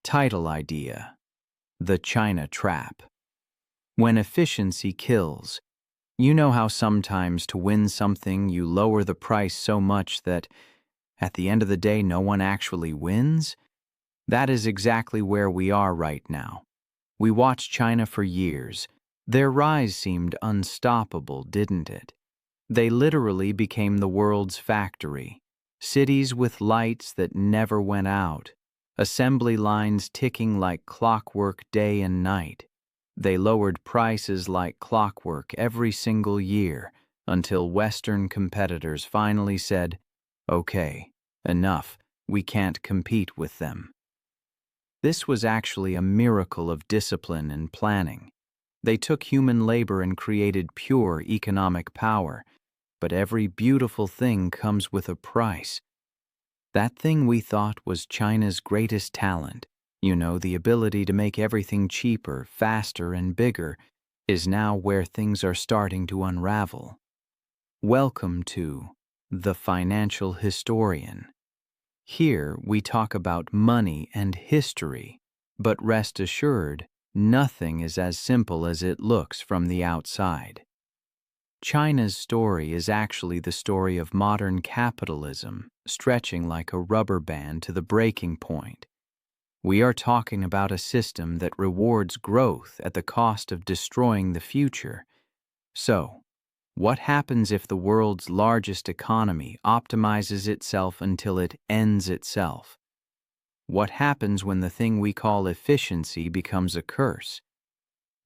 Title idea: The China Trap. When efficiency kills, you know how sometimes to win something you lower the price so much that at the end of the day no one actually wins? That is exactly where we are right now. We watched China for years. Their rise seemed unstoppable, didn't it? They literally became the world's factory. Cities with lights that never went out. Assembly lines ticking like clockwork day and night. They lowered prices like clockwork every single year until Western competitors finally said, "Okay, enough, we can't compete with them." This was actually a miracle of discipline and planning. They took human labor and created pure economic power, but every beautiful thing comes with a price. That thing we thought was China's greatest talent, the ability to make everything cheaper, faster, and bigger, is now where things are starting to unravel. Welcome to The Financial Historian. Here we talk about money and history, but rest assured, nothing is as simple as it looks from the outside. China's story is actually the story of modern capitalism, stretching like a rubber band to the breaking point. We are talking about a system that rewards growth at the cost of destroying the future. So, what happens if the world's largest economy optimizes itself until it ends itself? What happens when the thing we call efficiency becomes a curse?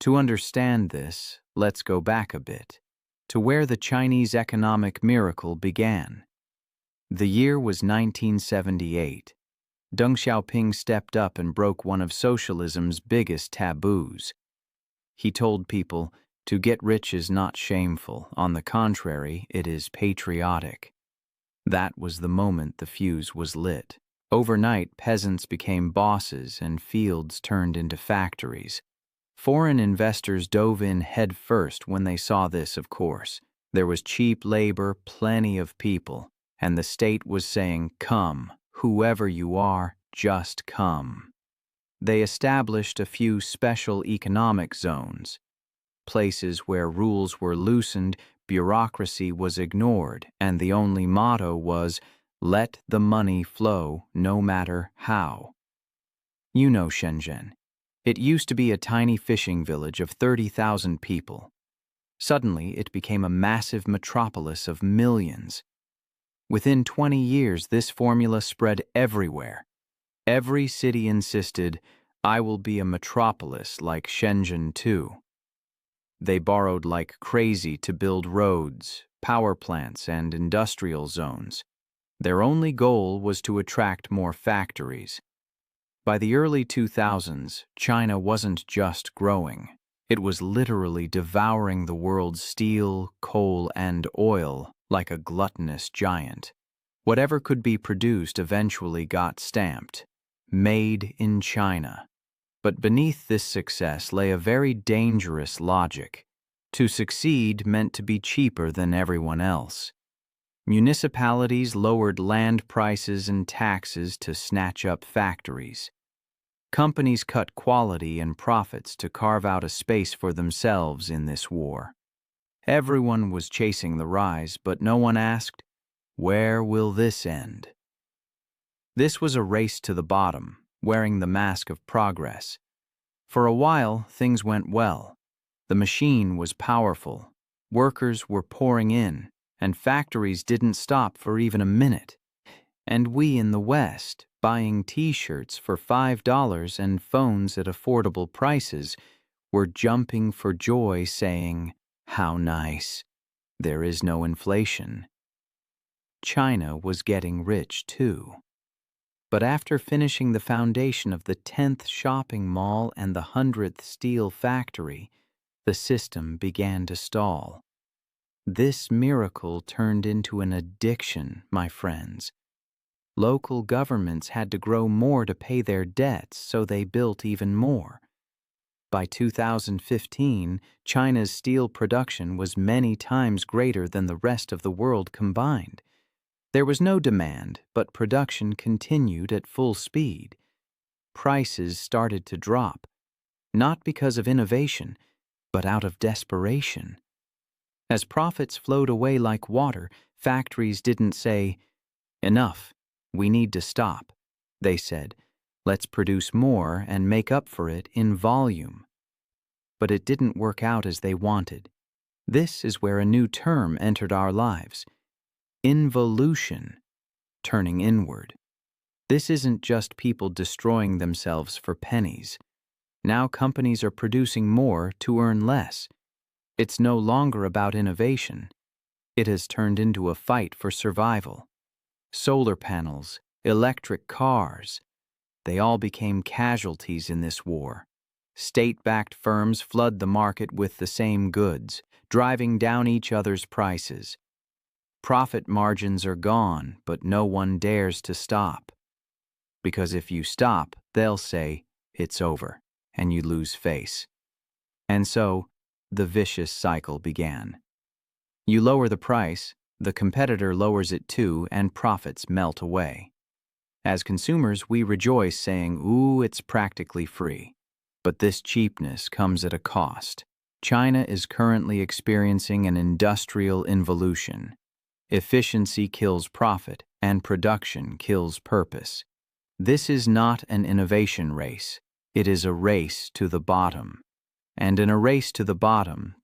To understand this, let's go back a bit, to where the Chinese economic miracle began. The year was 1978. Deng Xiaoping stepped up and broke one of socialism's biggest taboos. He told people, to get rich is not shameful. On the contrary, it is patriotic. That was the moment the fuse was lit. Overnight, peasants became bosses and fields turned into factories. Foreign investors dove in head first when they saw this, of course. There was cheap labor, plenty of people, and the state was saying, "Come, whoever you are, just come." They established a few special economic zones, places where rules were loosened, bureaucracy was ignored, and the only motto was, "Let the money flow, no matter how." You know Shenzhen. It used to be a tiny fishing village of 30,000 people. Suddenly, it became a massive metropolis of millions. Within 20 years, this formula spread everywhere. Every city insisted, "I will be a metropolis like Shenzhen too." They borrowed like crazy to build roads, power plants, and industrial zones. Their only goal was to attract more factories. By the early 2000s, China wasn't just growing. It was literally devouring the world's steel, coal, and oil like a gluttonous giant. Whatever could be produced eventually got stamped, "Made in China." But beneath this success lay a very dangerous logic. To succeed meant to be cheaper than everyone else. Municipalities lowered land prices and taxes to snatch up factories. Companies cut quality and profits to carve out a space for themselves in this war. Everyone was chasing the rise, but no one asked, where will this end? This was a race to the bottom, wearing the mask of progress. For a while, things went well. The machine was powerful, workers were pouring in, and factories didn't stop for even a minute. And we in the West, buying T-shirts for $5 and phones at affordable prices, were jumping for joy saying, "How nice. There is no inflation." China was getting rich too. But after finishing the foundation of the 10th shopping mall and the 100th steel factory, the system began to stall. This miracle turned into an addiction, my friends. Local governments had to grow more to pay their debts, so they built even more. By 2015, China's steel production was many times greater than the rest of the world combined. There was no demand, but production continued at full speed. prices started to drop, not because of innovation, but out of desperation. As profits flowed away like water, factories didn't say, "Enough, we need to stop." They said, "Let's produce more and make up for it in volume." But it didn't work out as they wanted. This is where a new term entered our lives: involution, turning inward. This isn't just people destroying themselves for pennies. Now companies are producing more to earn less. It's no longer about innovation. It has turned into a fight for survival. Solar panels, electric cars, they all became casualties in this war. State-backed firms flood the market with the same goods, driving down each other's prices. Profit margins are gone, but no one dares to stop. Because if you stop, they'll say, "It's over," and you lose face. And so, the vicious cycle began. You lower the price, the competitor lowers it too, and profits melt away. As consumers, we rejoice saying, "Ooh, it's practically free." But this cheapness comes at a cost. China is currently experiencing an industrial involution. Efficiency kills profit, and production kills purpose. This is not an innovation race. It is a race to the bottom. And in a race to the bottom,